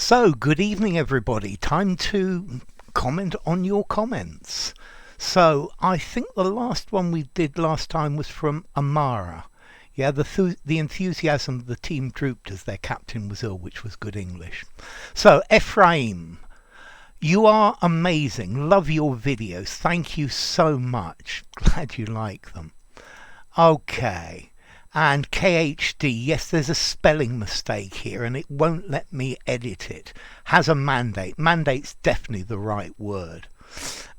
So, good evening, everybody. Time to comment on your comments. So, I think the last one we did last time was from Amara. Yeah, the enthusiasm of the team drooped as their captain was ill, which was good English. So, Ephraim, you are amazing. Love your videos. Thank you so much. Glad you like them. Okay. And KHD, yes, there's a spelling mistake here and it won't let me edit it. Has a mandate. Mandate's definitely the right word.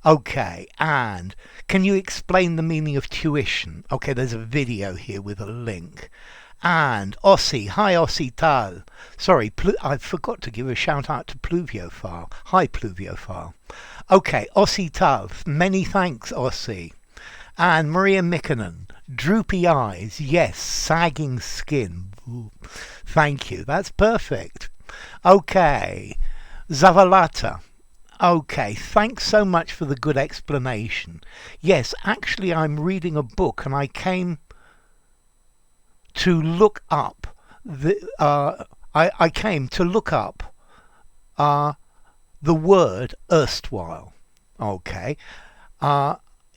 Okay, and can you explain the meaning of tuition? Okay, there's a video here with a link. And Ossie, hi Ossie Tal. Sorry, I forgot to give a shout out to Pluviophile. Hi Pluviophile. Okay, Ossie Tal, many thanks Ossie. And Maria Mikkonen, droopy eyes, yes, sagging skin. Ooh, thank you, that's perfect. Okay, Zavalata. Okay, thanks so much for the good explanation. Yes, actually I'm reading a book and I came to look up I came to look up the word erstwhile. Okay.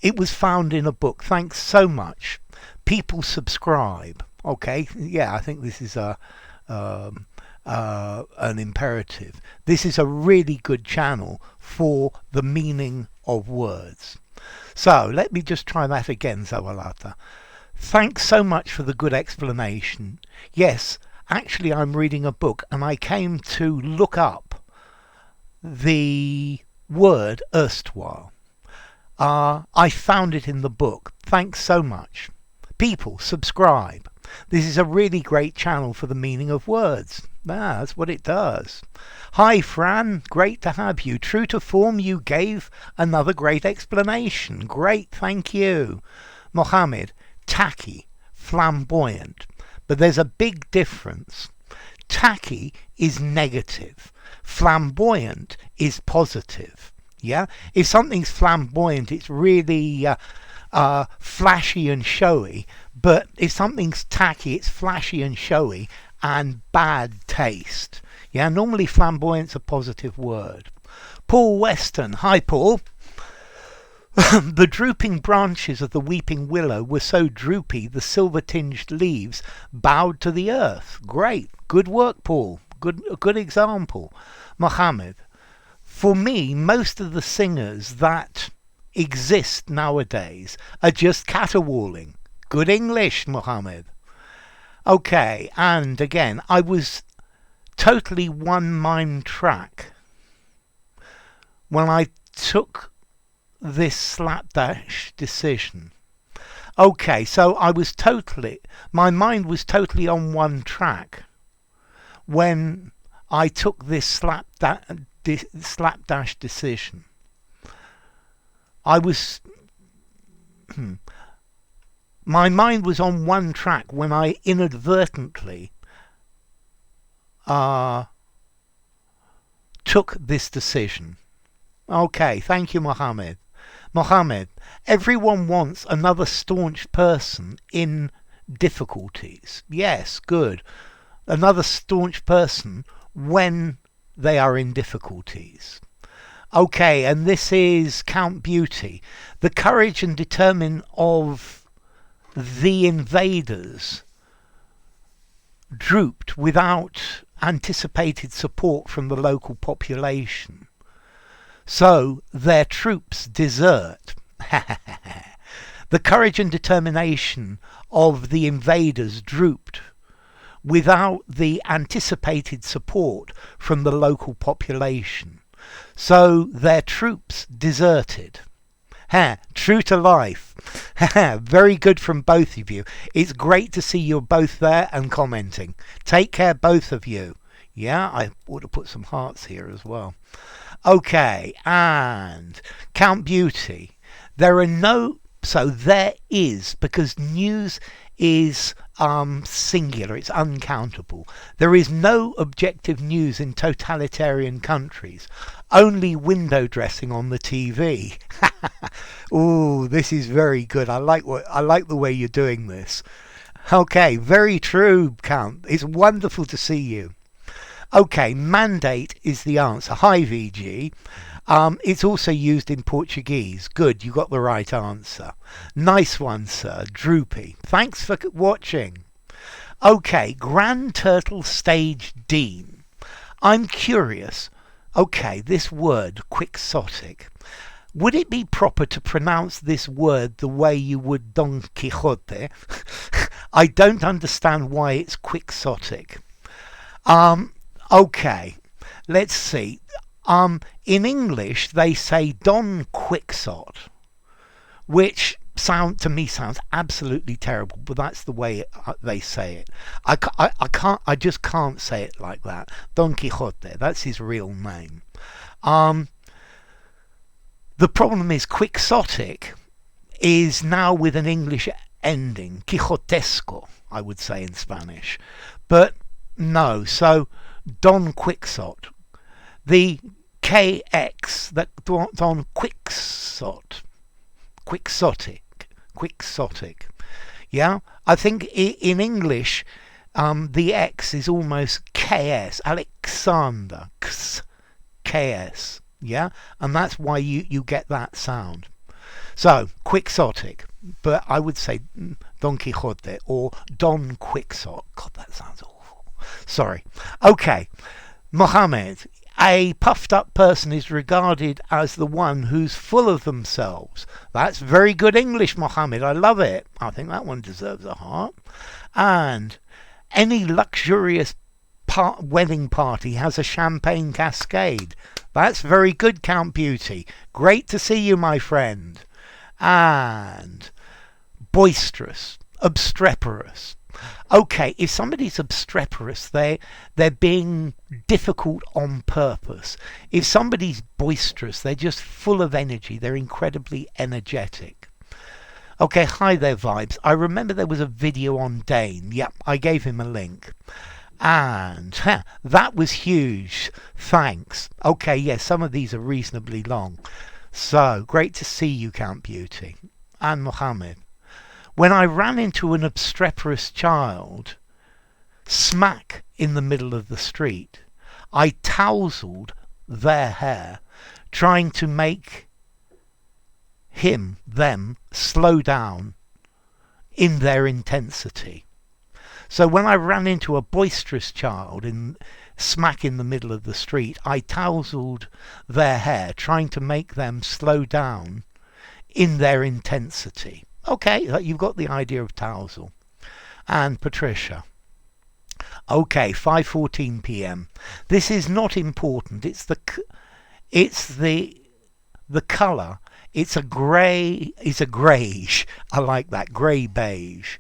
It was found in a book. Thanks so much. People subscribe. Okay, yeah, I think this is an imperative. This is a really good channel for the meaning of words. So let me just try that again, Zawalata. Thanks so much for the good explanation. Yes, actually I'm reading a book and I came to look up the word erstwhile. I found it in the book. Thanks so much. People, subscribe. This is a really great channel for the meaning of words. That's what it does. Hi Fran, great to have you. True to form, you gave another great explanation. Great, thank you. Mohammed, tacky, flamboyant. But there's a big difference. Tacky is negative. Flamboyant is positive. Yeah, if something's flamboyant, it's really flashy and showy. But if something's tacky, it's flashy and showy and bad taste. Yeah, normally flamboyant's a positive word. Paul Weston, hi Paul. The drooping branches of the weeping willow were so droopy the silver-tinged leaves bowed to the earth. Great, good work, Paul. Good example. Mohammed. For me, most of the singers that exist nowadays are just caterwauling. Good English, Mohammed. Okay, and again, I was totally one mind track when I took this slapdash decision. Okay, so my mind was totally on one track when I took this slapdash decision. My mind was on one track when I inadvertently took this decision. Okay, thank you, Mohammed. Mohammed, everyone wants another staunch person in difficulties. Yes, good. Another staunch person when they are in difficulties. Okay, and this is Count Beauty. The courage and determination of the invaders drooped without anticipated support from the local population. So their troops desert. The courage and determination of the invaders drooped without the anticipated support from the local population. So their troops deserted. True to life. Very good from both of you. It's great to see you're both there and commenting. Take care, both of you. Yeah, I ought to put some hearts here as well. Okay, and Count Beauty. There is, because news is singular, it's uncountable. There is no objective news in totalitarian countries, only window dressing on the TV. Ooh, this is very good. I like the way you're doing this. Okay, very true, Count. It's wonderful to see you. Okay, mandate is the answer. Hi, VG. It's also used in Portuguese. Good, you got the right answer. Nice one, sir. Droopy. Thanks for watching. Okay, Grand Turtle Stage Dean. I'm curious. Okay, this word, quixotic. Would it be proper to pronounce this word the way you would Don Quixote? I don't understand why it's quixotic. Okay, let's see. In English, they say Don Quixote, which to me sounds absolutely terrible, but that's the way they say it. I just can't say it like that. Don Quixote, that's his real name. The problem is quixotic is now with an English ending, quijotesco, I would say in Spanish. But no, so Don Quixote. The KX, that Don Quixote. Quixotic. Yeah? I think in English, the X is almost KS, Alexander, KS. Yeah, and that's why you get that sound. So quixotic, but I would say Don Quixote or Don Quixote. God, that sounds awful. Sorry. Okay, Mohammed. A puffed up person is regarded as the one who's full of themselves. That's very good English, Mohammed. I love it. I think that one deserves a heart. And any luxurious wedding party has a champagne cascade. That's very good, Count Beauty. Great to see you, my friend. And boisterous, obstreperous. Okay, if somebody's obstreperous, they're being difficult on purpose. If somebody's boisterous, they're just full of energy. They're incredibly energetic. Okay, hi there, Vibes. I remember there was a video on Dane. Yep, I gave him a link. And that was huge. Thanks. Okay, yes, some of these are reasonably long. So, great to see you, Count Beauty. And Mohammed. When I ran into an obstreperous child, smack in the middle of the street, I tousled their hair, trying to make them slow down in their intensity. So when I ran into a boisterous child smack in the middle of the street, I tousled their hair, trying to make them slow down in their intensity. Okay, you've got the idea of tousle. And Patricia. Okay, 5:14 p.m. This is not important. It's the colour. It's a grey. It's a greyish. I like that, grey beige.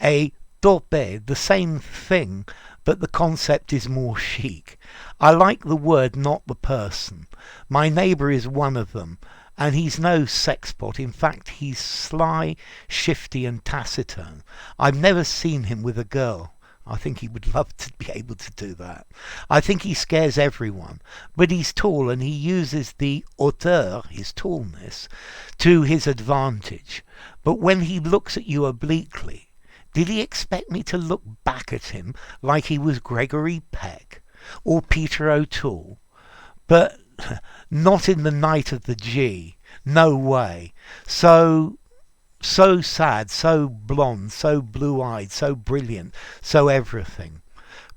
A dope, the same thing, but the concept is more chic. I like the word, not the person. My neighbour is one of them, and he's no sexpot. In fact, he's sly, shifty and taciturn. I've never seen him with a girl. I think he would love to be able to do that. I think he scares everyone, but he's tall and he uses the hauteur, his tallness, to his advantage. But when he looks at you obliquely, did he expect me to look back at him like he was Gregory Peck or Peter O'Toole? But not in the Night of the G. No way. So sad, so blonde, so blue-eyed, so brilliant, so everything.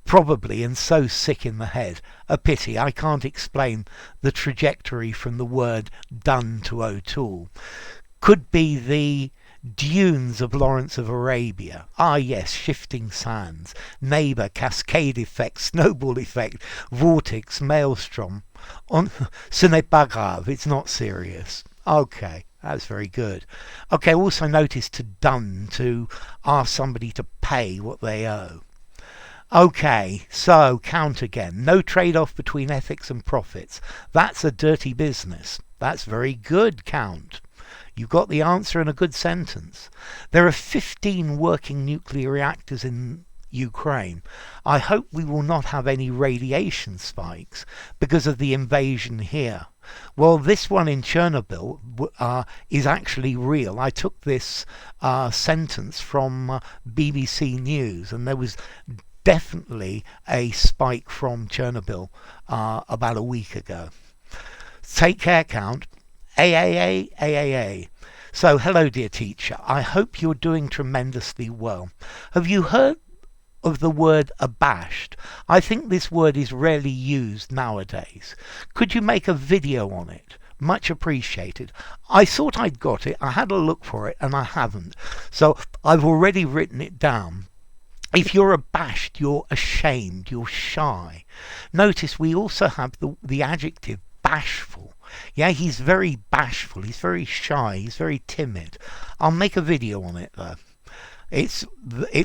Probably, and so sick in the head. A pity, I can't explain the trajectory from the word done to O'Toole. Could be the dunes of Lawrence of Arabia. Ah yes, shifting sands, neighbour, cascade effect, snowball effect, vortex, maelstrom. Ce n'est pas grave, it's not serious. Okay, that's very good. Okay, also notice to done, to ask somebody to pay what they owe. Okay, so count again. No trade-off between ethics and profits. That's a dirty business. That's very good, Count. You got the answer in a good sentence. There are 15 working nuclear reactors in Ukraine. I hope we will not have any radiation spikes because of the invasion here. Well, this one in Chernobyl is actually real. I took this sentence from BBC News, and there was definitely a spike from Chernobyl about a week ago. Take care count. AAA, AAA. So, hello, dear teacher. I hope you're doing tremendously well. Have you heard of the word abashed? I think this word is rarely used nowadays. Could you make a video on it? Much appreciated. I thought I'd got it. I had a look for it and I haven't. So I've already written it down. If you're abashed, you're ashamed, you're shy. Notice we also have the adjective bashful. Yeah, he's very bashful, he's very shy, he's very timid. I'll make a video on it though. It's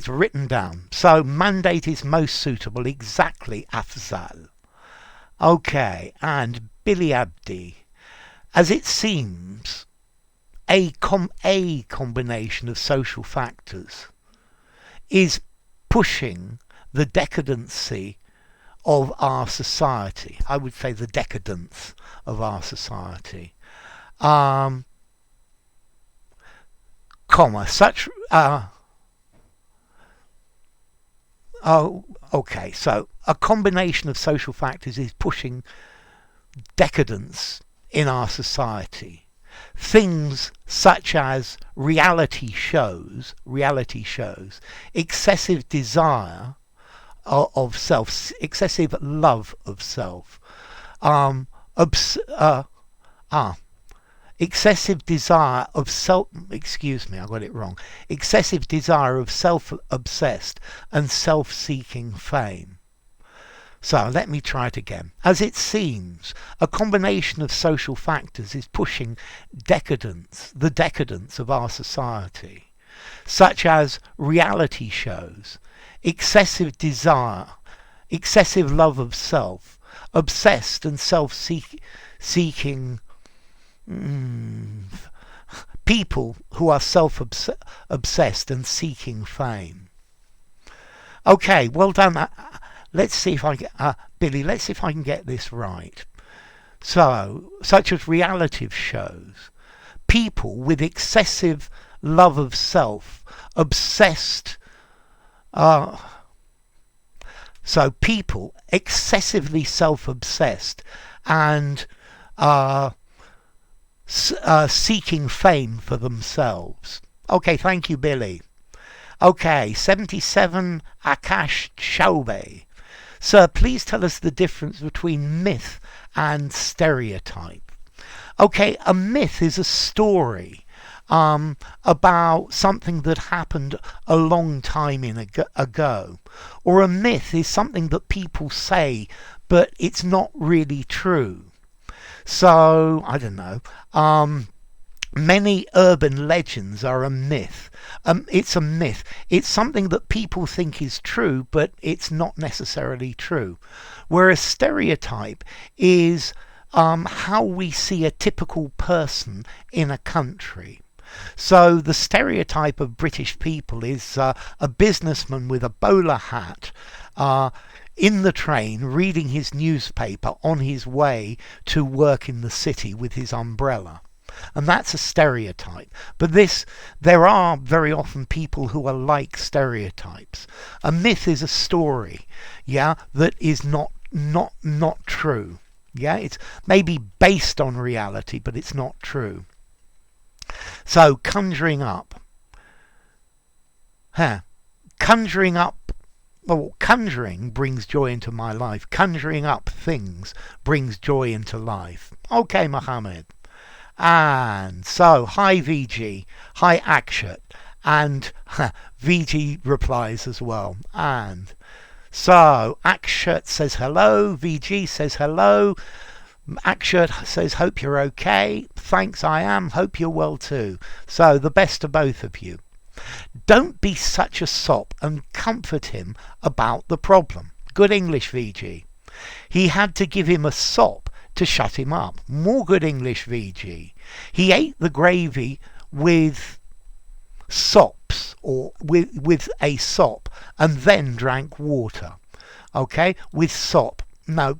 written down. So mandate is most suitable, exactly, Afzal. Okay, and Billy Abdi. As it seems, a combination of social factors is pushing the decadency of our society. I would say the decadence of our society. Okay, so a combination of social factors is pushing decadence in our society. Things such as reality shows, excessive desire of self, excessive love of self, excessive desire of self, excuse me, I got it wrong, excessive desire of self-obsessed and self-seeking fame. So let me try it again. As it seems, a combination of social factors is pushing the decadence of our society, such as reality shows, excessive desire, excessive love of self, obsessed and self-seeking people who are self-obsessed and seeking fame. Okay, well done. Let's see if I get Billy. Let's see if I can get this right. So, such as reality shows, people with excessive love of self, obsessed. So people excessively self-obsessed and seeking fame for themselves. Okay, thank you, Billy. Okay, 77 Akash Chaube. Sir, please tell us the difference between myth and stereotype. Okay, a myth is a story about something that happened a long time ago. Or a myth is something that people say, but it's not really true. So, I don't know. Many urban legends are a myth. It's a myth. It's something that people think is true, but it's not necessarily true. Whereas stereotype is how we see a typical person in a country. So the stereotype of British people is a businessman with a bowler hat in the train reading his newspaper on his way to work in the city with his umbrella. And that's a stereotype. But there are very often people who are like stereotypes. A myth is a story, yeah, that is not true. Yeah, it's maybe based on reality, but it's not true. So conjuring up. Conjuring up. Well, conjuring brings joy into my life. Conjuring up things brings joy into life. Okay, Mohammed. And so, hi VG, hi Akshat, and VG replies as well. And so, Akshat says hello, VG says hello, Akshat says hope you're okay, thanks I am, hope you're well too. So, the best to both of you. Don't be such a sop and comfort him about the problem. Good English, VG. He had to give him a sop to shut him up. More good English, VG. He ate the gravy with sops, or with a sop, and then drank water. Okay, with sop. No,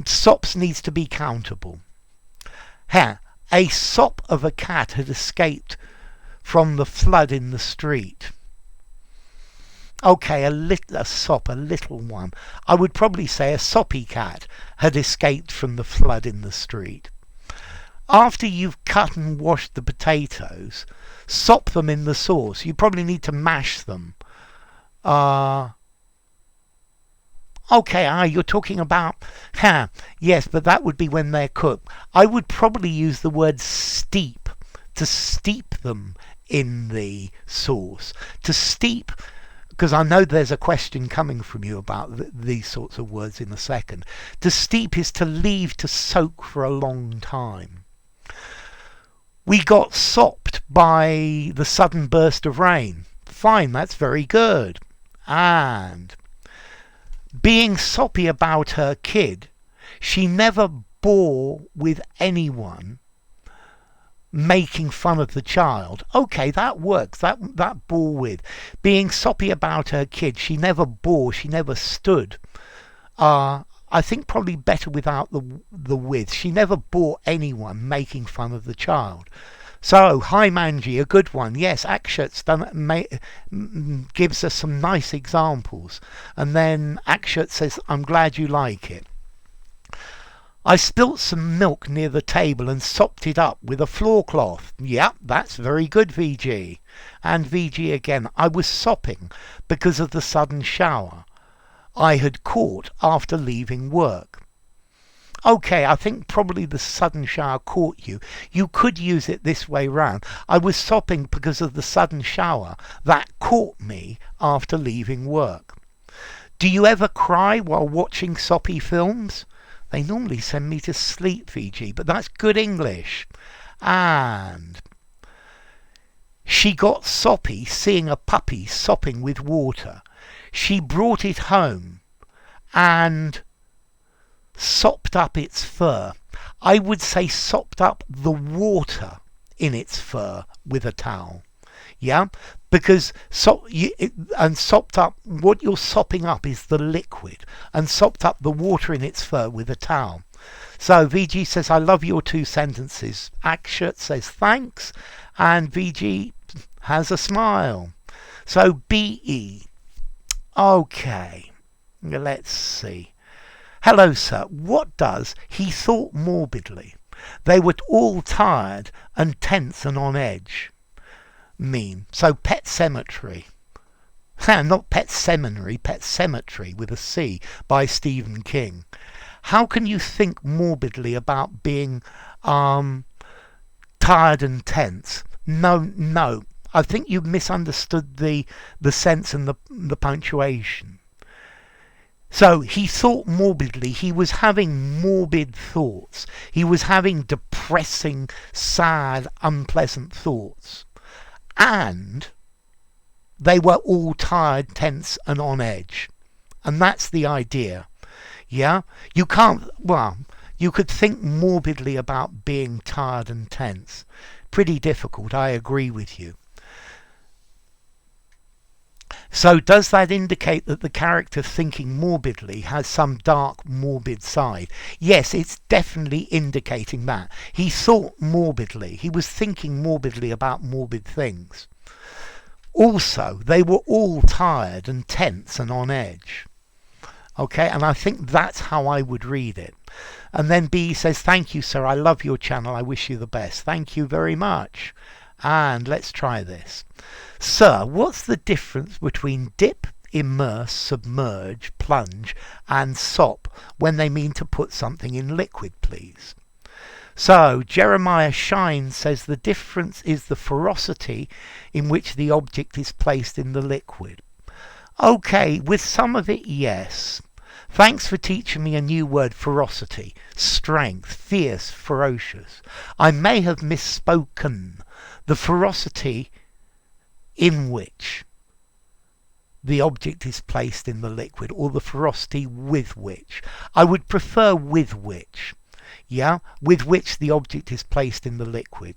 sops needs to be countable. A sop of a cat had escaped from the flood in the street. Okay, a sop, a little one. I would probably say a soppy cat had escaped from the flood in the street. After you've cut and washed the potatoes, sop them in the sauce. You probably need to mash them. Uh, you're talking about, yes, but that would be when they're cooked. I would probably use the word steep, to steep them in the sauce. To steep, because I know there's a question coming from you about these sorts of words in a second. To steep is to leave to soak for a long time. We got sopped by the sudden burst of rain. Fine, that's very good. And being soppy about her kid, she never bore with anyone making fun of the child. Okay, that works. That bore with. Being soppy about her kid, she never bore, she never stood. I think probably better without the with. She never bore anyone making fun of the child. So, hi Manji, a good one. Yes, Akshat's gives us some nice examples. And then Akshat says, I'm glad you like it. I spilt some milk near the table and sopped it up with a floor cloth. Yep, that's very good, VG. And VG again, I was sopping because of the sudden shower I had caught after leaving work. Okay, I think probably the sudden shower caught you. You could use it this way round. I was sopping because of the sudden shower that caught me after leaving work. Do you ever cry while watching soppy films? They normally send me to sleep, VG, but that's good English. And she got soppy seeing a puppy sopping with water. She brought it home and sopped up its fur. I would say sopped up the water in its fur with a towel. Yeah, because sopped up, what you're sopping up is the liquid, and sopped up the water in its fur with a towel. So VG says, I love your two sentences. Akshat says thanks, and VG has a smile. So BE. Okay, let's see. Hello, sir. What does he thought morbidly? They were all tired and tense and on edge mean? So Pet Cemetery. Not Pet Seminary, Pet Cemetery with a C by Stephen King. How can you think morbidly about being tired and tense? No. I think you've misunderstood the sense and the punctuation. So he thought morbidly. He was having morbid thoughts. He was having depressing, sad, unpleasant thoughts. And they were all tired, tense, and on edge. And that's the idea. Yeah? You could think morbidly about being tired and tense. Pretty difficult, I agree with you. So does that indicate that the character thinking morbidly has some dark, morbid side? Yes, it's definitely indicating that. He thought morbidly. He was thinking morbidly about morbid things. Also, they were all tired and tense and on edge. Okay, and I think that's how I would read it. And then B says, thank you, sir. I love your channel. I wish you the best. Thank you very much. And let's try this. Sir, what's the difference between dip, immerse, submerge, plunge and sop when they mean to put something in liquid, please? So Jeremiah Shine says the difference is the ferocity in which the object is placed in the liquid. Okay, with some of it, yes. Thanks for teaching me a new word, ferocity, strength, fierce, ferocious. I may have misspoken. The ferocity in which the object is placed in the liquid, or the ferocity with which. I would prefer with which. Yeah, with which the object is placed in the liquid.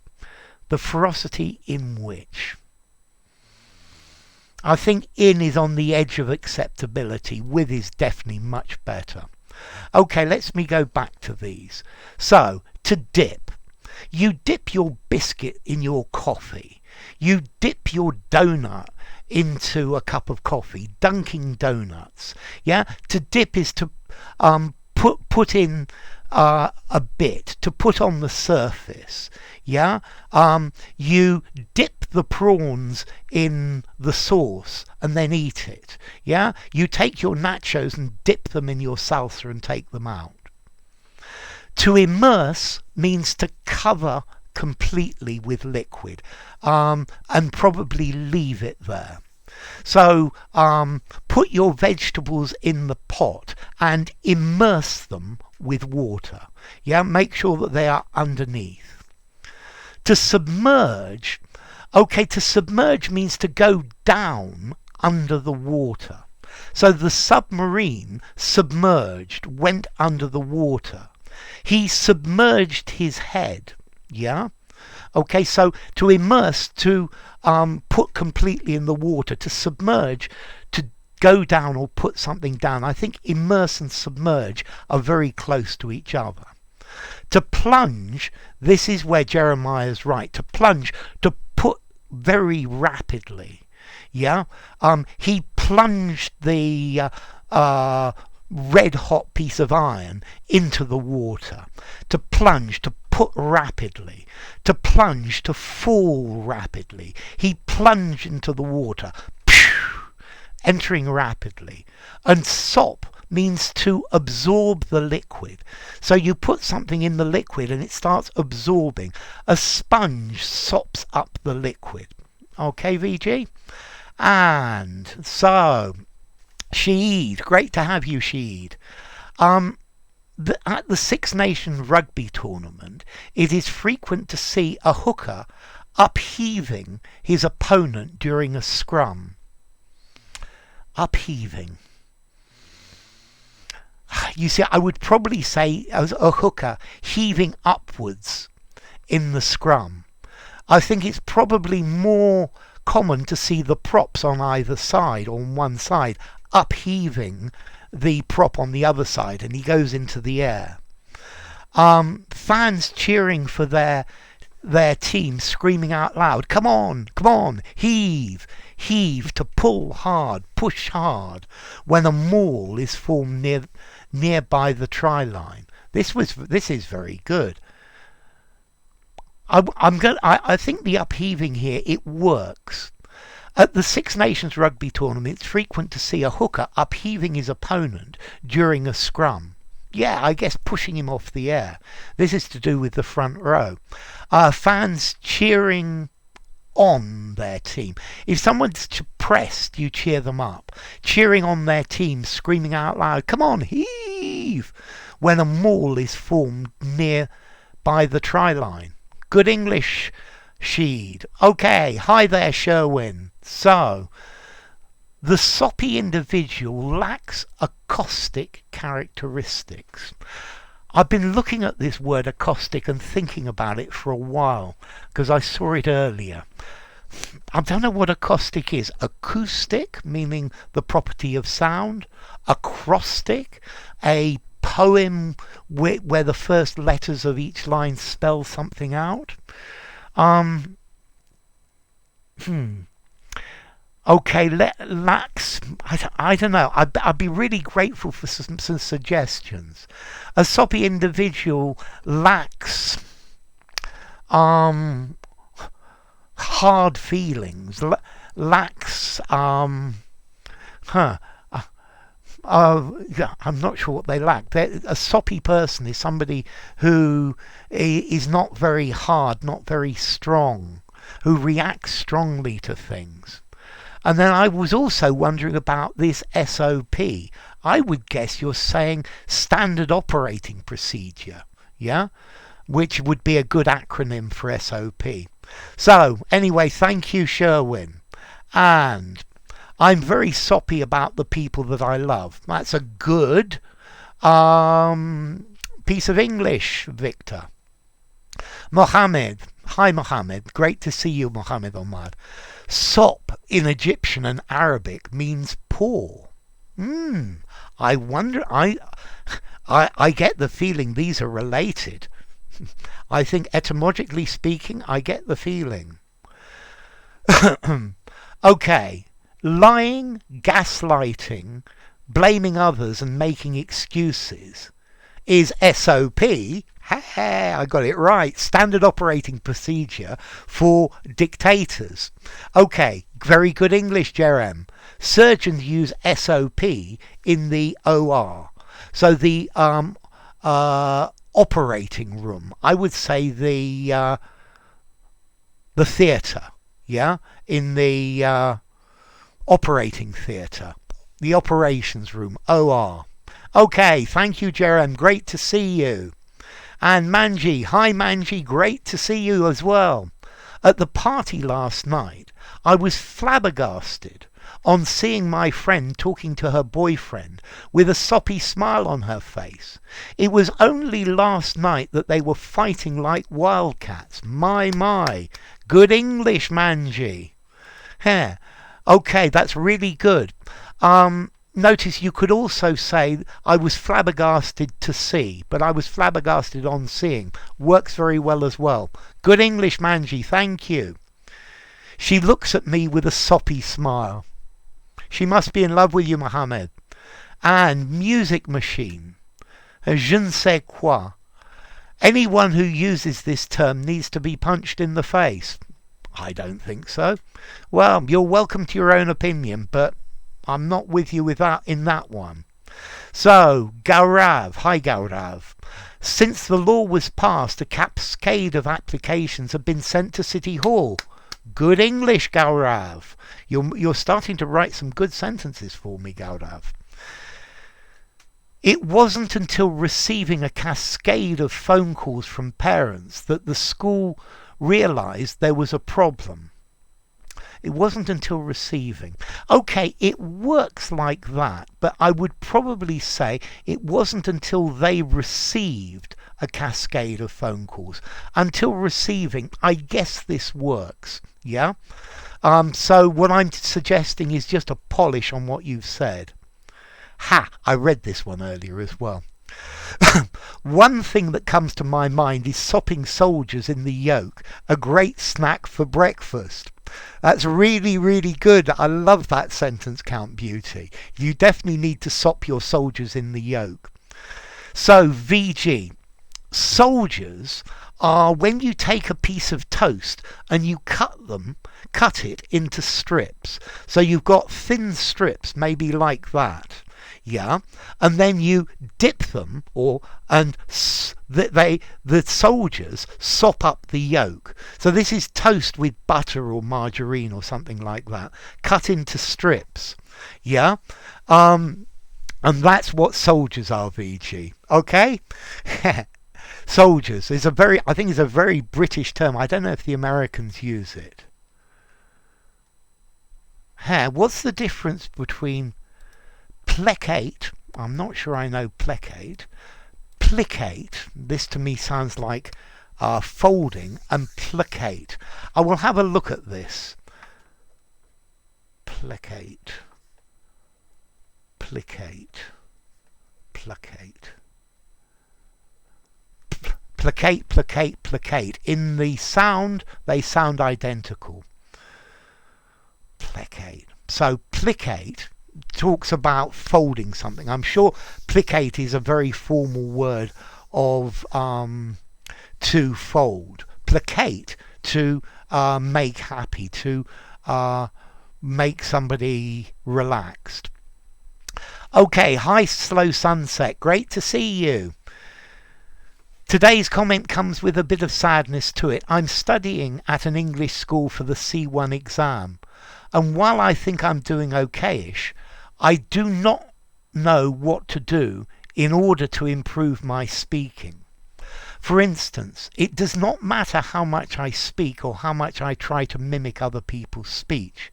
The ferocity in which. I think in is on the edge of acceptability. With is definitely much better. Okay, let me go back to these. So, to dip. You dip your biscuit in your coffee. You dip your donut into a cup of coffee. Dunking Donuts. Yeah, to dip is to put in a bit, to put on the surface. Yeah, you dip the prawns in the sauce and then eat it. Yeah, you take your nachos and dip them in your salsa and take them out. To immerse means to cover completely with liquid, and probably leave it there. So put your vegetables in the pot and immerse them with water. Yeah, make sure that they are underneath. To submerge, okay, to submerge means to go down under the water. So the submarine submerged, went under the water. He submerged his head. Yeah. Okay, so to immerse, to put completely in the water, to submerge, to go down or put something down. I think immerse and submerge are very close to each other. To plunge, this is where Jeremiah's right. To plunge, to put very rapidly. Yeah, he plunged the red hot piece of iron into the water. To plunge, to put rapidly. To plunge, to fall rapidly. He plunged into the water, entering rapidly. And sop means to absorb the liquid. So you put something in the liquid and it starts absorbing. A sponge sops up the liquid. Okay, VG? And so, Sheed, great to have you, Sheed. At the Six Nations rugby tournament, it is frequent to see a hooker upheaving his opponent during a scrum. Upheaving. You see, I would probably say as a hooker heaving upwards in the scrum. I think it's probably more common to see the props on either side, on one side, upheaving the prop on the other side, and he goes into the air. Fans cheering for their team, screaming out loud, come on, heave, to pull hard, push hard, when a maul is formed nearby the try line. This is very good. I think the upheaving here, it works. At the Six Nations rugby tournament, it's frequent to see a hooker upheaving his opponent during a scrum. Yeah, I guess pushing him off the air. This is to do with the front row. Fans cheering on their team. If someone's pressed, you cheer them up. Cheering on their team, screaming out loud, come on, heave, when a maul is formed near by the try line. Good English, Sheed. Okay, hi there, Sherwin. So, the soppy individual lacks acoustic characteristics. I've been looking at this word acoustic and thinking about it for a while because I saw it earlier. I don't know what acoustic is. Acoustic, meaning the property of sound. Acrostic, a poem where the first letters of each line spell something out. Okay, lacks, I don't know. I'd be really grateful for some suggestions. A soppy individual lacks hard feelings, lacks I'm not sure what they lack. A soppy person is somebody who is not very hard, not very strong, who reacts strongly to things. And then I was also wondering about this SOP. I would guess you're saying standard operating procedure, yeah? Which would be a good acronym for SOP. So, anyway, thank you, Sherwin. And I'm very soppy about the people that I love. That's a good piece of English, Victor. Mohammed. Hi, Mohammed. Great to see you, Mohammed Omar. Sop in Egyptian and Arabic means poor. I wonder, I get the feeling these are related. I think etymologically speaking, I get the feeling. Okay, lying, gaslighting, blaming others and making excuses is SOP. Hey, I got it right. Standard operating procedure for dictators. Okay, very good English, Jerem. Surgeons use SOP in the OR. So the operating room. I would say the theatre. Yeah, in the operating theatre, the operations room, OR. Okay, thank you, Jerem. Great to see you. And Manji, hi Manji, great to see you as well. At the party last night, I was flabbergasted on seeing my friend talking to her boyfriend with a soppy smile on her face. It was only last night that they were fighting like wildcats. My. Good English, Manji. Yeah. Okay, that's really good. Notice you could also say I was flabbergasted to see, but I was flabbergasted on seeing. Works very well as well. Good English, Manji, thank you. She looks at me with a soppy smile. She must be in love with you, Mohammed. And music machine. Je ne sais quoi. Anyone who uses this term needs to be punched in the face. I don't think so. Well, you're welcome to your own opinion, but I'm not with you in that one. So, Gaurav. Hi, Gaurav. Since the law was passed, a cascade of applications have been sent to City Hall. Good English, Gaurav. You're starting to write some good sentences for me, Gaurav. It wasn't until receiving a cascade of phone calls from parents that the school realised there was a problem. It wasn't until receiving. Okay, it works like that, but I would probably say it wasn't until they received a cascade of phone calls. Until receiving, I guess this works. Yeah? So what I'm suggesting is just a polish on what you've said. I read this one earlier as well. One thing that comes to my mind is sopping soldiers in the yolk, a great snack for breakfast. That's really, really good. I love that sentence, Count Beauty. You definitely need to sop your soldiers in the yolk. So, VG. Soldiers are when you take a piece of toast and you cut it into strips. So you've got thin strips, maybe like that. Yeah, and then you dip them, the soldiers sop up the yolk. So this is toast with butter or margarine or something like that, cut into strips. Yeah, and that's what soldiers are, VG. Okay, soldiers is I think it's a very British term. I don't know if the Americans use it. What's the difference between placate? I'm not sure I know placate. Plicate, this to me sounds like folding, and placate. I will have a look at this. Placate. Placate. Placate. Placate, placate, placate. In the sound, they sound identical. Placate. So plicate talks about folding something. I'm sure plicate is a very formal word of to fold. Placate, to make happy, to make somebody relaxed. Okay, hi Slow Sunset, great to see you. Today's comment comes with a bit of sadness to it. I'm studying at an English school for the C1 exam, and while I think I'm doing okayish, I do not know what to do in order to improve my speaking. For instance, it does not matter how much I speak or how much I try to mimic other people's speech.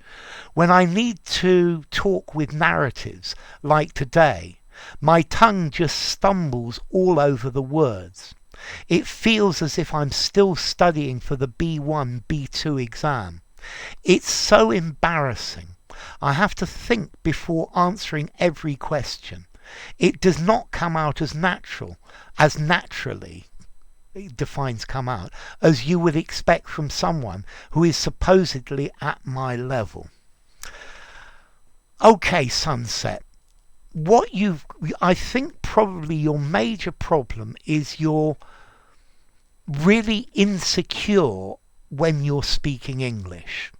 When I need to talk with narratives, like today, my tongue just stumbles all over the words. It feels as if I'm still studying for the B1, B2 exam. It's so embarrassing. I have to think before answering every question. It does not come out as naturally defines come out, as you would expect from someone who is supposedly at my level. Okay, Sunset. I think probably your major problem is you're really insecure when you're speaking English.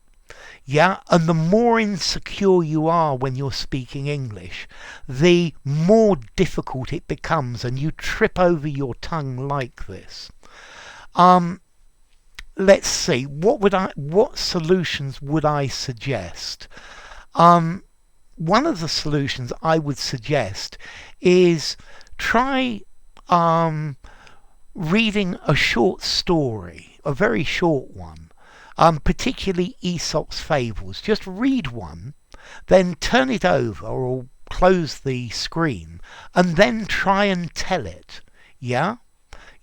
Yeah, and the more insecure you are when you're speaking English, the more difficult it becomes, and you trip over your tongue like this. Let's see, what solutions would I suggest? One of the solutions I would suggest is try reading a short story, a very short one, particularly Aesop's Fables. Just read one, then turn it over or close the screen, and then try and tell it. Yeah?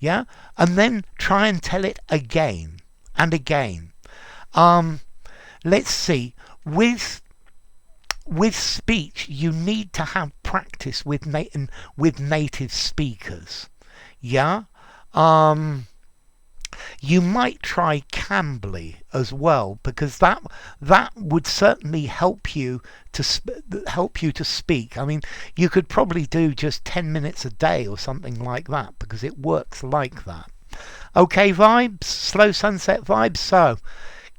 Yeah? And then try and tell it again and again. Let's see, with speech, you need to have practice with native speakers. Yeah? You might try Cambly as well, because that would certainly help you to speak. I mean, you could probably do just 10 minutes a day or something like that, because it works like that. Okay, vibes, slow sunset vibes. So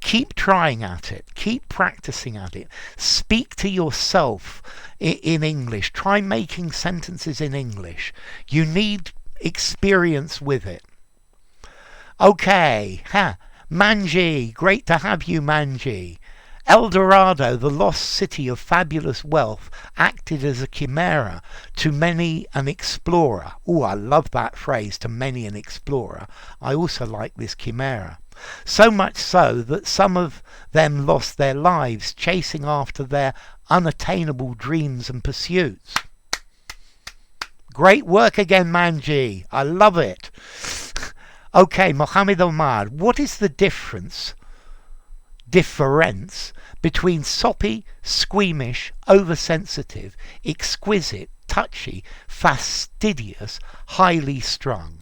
keep trying at it, keep practicing at it. Speak to yourself in English. Try making sentences in English. You need experience with it. Okay, Manji, great to have you, Manji. El Dorado, the lost city of fabulous wealth, acted as a chimera to many an explorer. Oh, I love that phrase, to many an explorer. I also like this chimera. So much so that some of them lost their lives chasing after their unattainable dreams and pursuits. Great work again, Manji. I love it. Okay, Mohammed Omar, what is the difference between soppy, squeamish, oversensitive, exquisite, touchy, fastidious, highly strung?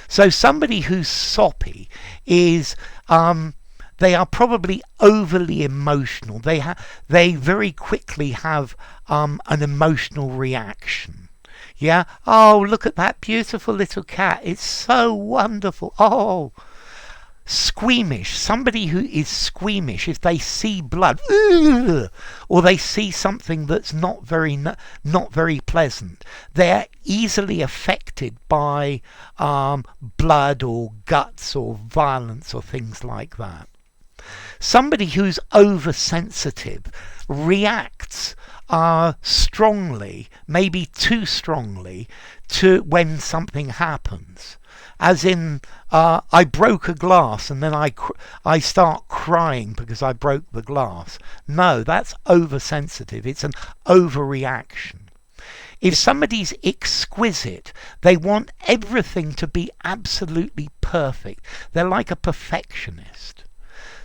So somebody who's soppy is they are probably overly emotional. They very quickly have an emotional reaction. Yeah. Oh, look at that beautiful little cat. It's so wonderful. Oh. Squeamish. Somebody who is squeamish, if they see blood, or they see something that's not very pleasant, they're easily affected by blood or guts or violence or things like that. Somebody who's oversensitive reacts strongly, maybe too strongly, to when something happens. As in, I broke a glass and then I start crying because I broke the glass. No, that's oversensitive. It's an overreaction. If somebody's exquisite, they want everything to be absolutely perfect. They're like a perfectionist.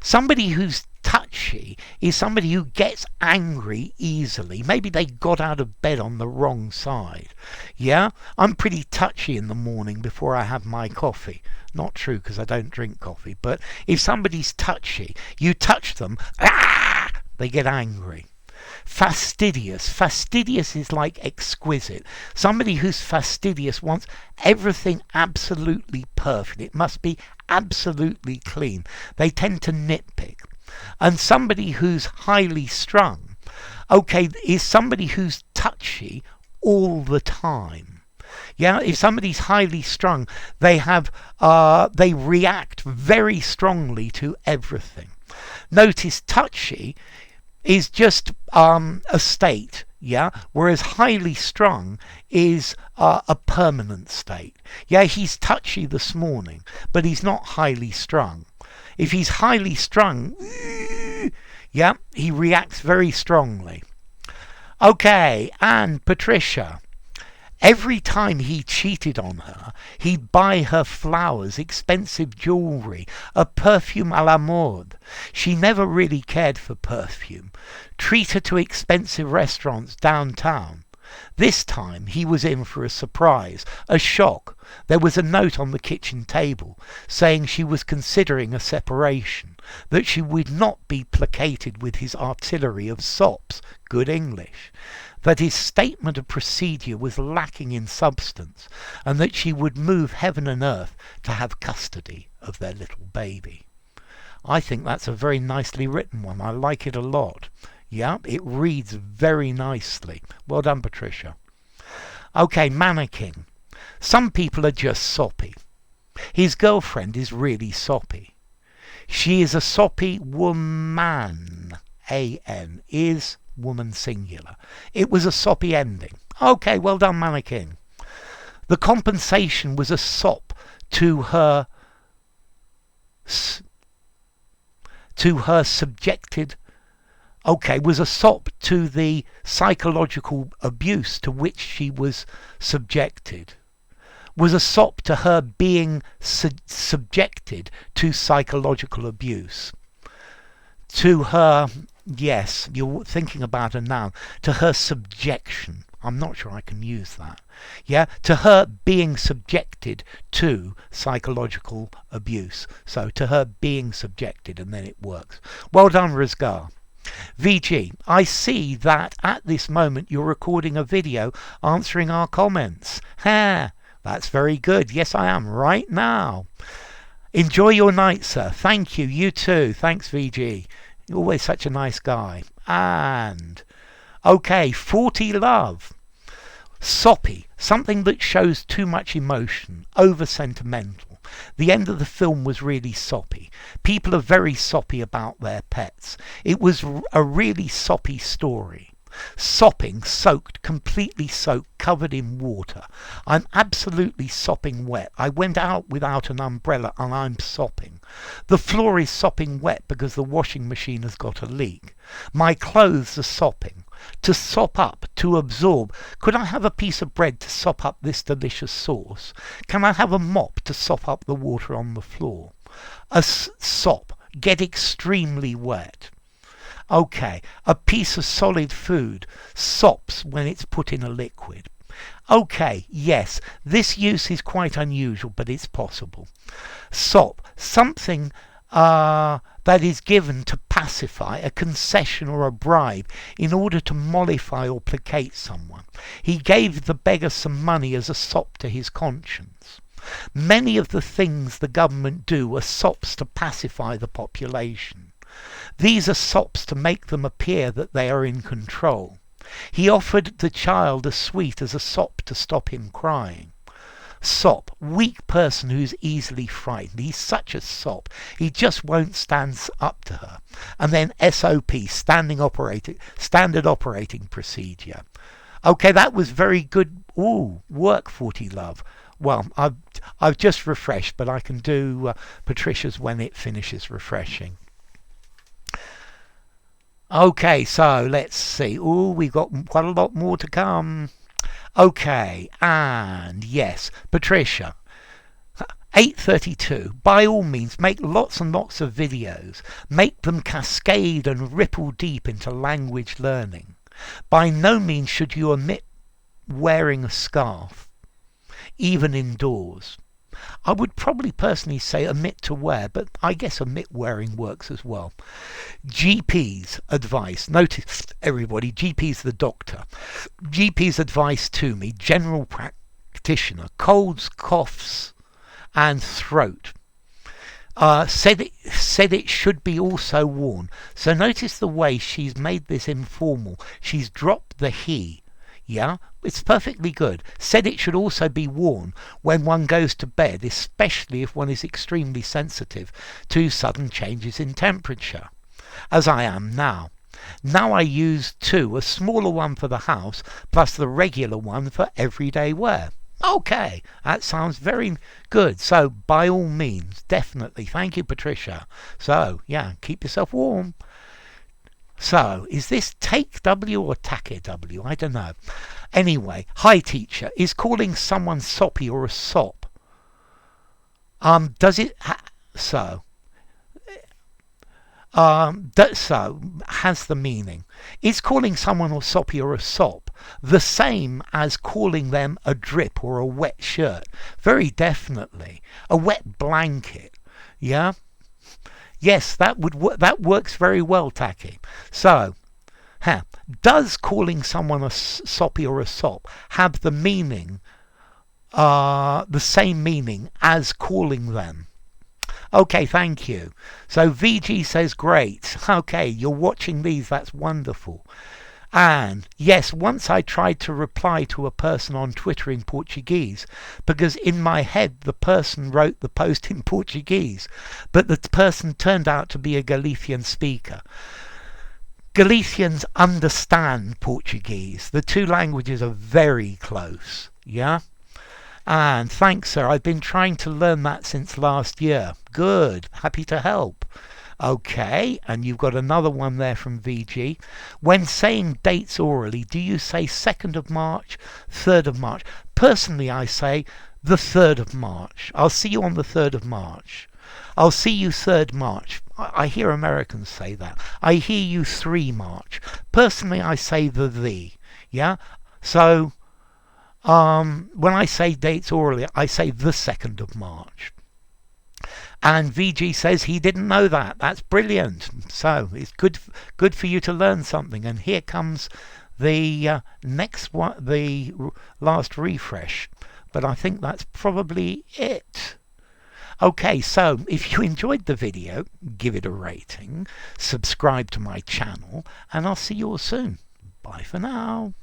Somebody who's touchy is somebody who gets angry easily. Maybe they got out of bed on the wrong side. Yeah, I'm pretty touchy in the morning before I have my coffee. Not true, because I don't drink coffee. But if somebody's touchy, you touch them, they get angry. Fastidious. Fastidious is like exquisite. Somebody who's fastidious wants everything absolutely perfect. It must be absolutely clean. They tend to nitpick. And somebody who's highly strung, okay, is somebody who's touchy all the time. Yeah, if somebody's highly strung, they react very strongly to everything. Notice touchy is just a state, yeah, whereas highly strung is a permanent state. Yeah, he's touchy this morning, but he's not highly strung. If he's highly strung, yeah, he reacts very strongly. Okay, and Patricia. Every time he cheated on her, he'd buy her flowers, expensive jewellery, a perfume à la mode. She never really cared for perfume. Treat her to expensive restaurants downtown. This time he was in for a surprise, a shock. There was a note on the kitchen table saying she was considering a separation, that she would not be placated with his artillery of sops, good English, that his statement of procedure was lacking in substance, and that she would move heaven and earth to have custody of their little baby. I think that's a very nicely written one. I like it a lot. Yeah, it reads very nicely. Well done, Patricia. Okay, mannequin. Some people are just soppy. His girlfriend is really soppy. She is a soppy woman. A-N is woman singular. It was a soppy ending. Okay, well done, mannequin. The compensation was a sop to her subjected. Okay, was a sop to the psychological abuse to which she was subjected. Was a sop to her being subjected to psychological abuse. To her, yes, you're thinking about a noun, to her subjection. I'm not sure I can use that. Yeah, to her being subjected to psychological abuse. So to her being subjected, and then it works. Well done, Rizgar. VG, I see that at this moment you're recording a video answering our comments. Ha, that's very good. Yes, I am right now. Enjoy your night, sir. Thank you. You too. Thanks, VG. You're always such a nice guy. And, okay, 40 love. Soppy, something that shows too much emotion, over sentimental. The end of the film was really soppy. People are very soppy about their pets. It was a really soppy story. Sopping, soaked, completely soaked, covered in water. I'm absolutely sopping wet. I went out without an umbrella and I'm sopping. The floor is sopping wet because the washing machine has got a leak. My clothes are sopping. To sop up, to absorb. Could I have a piece of bread to sop up this delicious sauce? Can I have a mop to sop up the water on the floor? A sop, get extremely wet. Okay, a piece of solid food sops when it's put in a liquid. Okay, yes, this use is quite unusual, but it's possible. Sop, something that is given to pacify, a concession or a bribe in order to mollify or placate someone. He gave the beggar some money as a sop to his conscience. Many of the things the government do are sops to pacify the population. These are sops to make them appear that they are in control. He offered the child a sweet as a sop to stop him crying. Sop, weak person who's easily frightened. He's such a sop. He just won't stand up to her. And then SOP, standard operating procedure. Okay, that was very good. Ooh, work, 40 love. Well, I've just refreshed, but I can do Patricia's when it finishes refreshing. Okay, so let's see. Ooh, we've got quite a lot more to come. Okay, and yes, Patricia, 8:32. By all means, make lots and lots of videos. Make them cascade and ripple deep into language learning. By no means should you omit wearing a scarf, even indoors. I would probably personally say omit to wear, but I guess omit wearing works as well. GP's advice. Notice, everybody, GP's the doctor. GP's advice to me, general practitioner, colds, coughs, and throat. Said it should be also worn. So notice the way she's made this informal. She's dropped the he. Yeah, it's perfectly good. Said it should also be worn when one goes to bed, especially if one is extremely sensitive to sudden changes in temperature, as I am now. Now I use two, a smaller one for the house, plus the regular one for everyday wear. Okay, that sounds very good. So, by all means, definitely. Thank you, Patricia. So, yeah, keep yourself warm. So, is this take W or take W? I don't know. Anyway, hi teacher. Is calling someone soppy or a sop? Does it so has the meaning. Is calling someone or soppy or a sop the same as calling them a drip or a wet shirt. Very definitely. A wet blanket. Yeah? Yes, that works very well, Taki. So, does calling someone a soppy or a sop have the meaning, the same meaning as calling them? Okay, thank you. So VG says great. Okay, you're watching these, that's wonderful. And yes, once I tried to reply to a person on Twitter in Portuguese, because in my head the person wrote the post in Portuguese, but the person turned out to be a Galician speaker. Galicians understand Portuguese. The two languages are very close, yeah? And thanks, sir. I've been trying to learn that since last year. Good. Happy to help. Okay, and you've got another one there from VG. When saying dates orally, do you say 2nd of March, 3rd of March? Personally, I say the 3rd of March. I'll see you on the 3rd of March. I'll see you 3rd March. I hear Americans say that. I hear you 3 March. Personally, I say the. Yeah? So, when I say dates orally, I say the 2nd of March. And VG says he didn't know that. That's brilliant. So it's good for you to learn something. And here comes the next one, the last refresh. But I think that's probably it. Okay, so if you enjoyed the video, give it a rating, subscribe to my channel, and I'll see you all soon. Bye for now.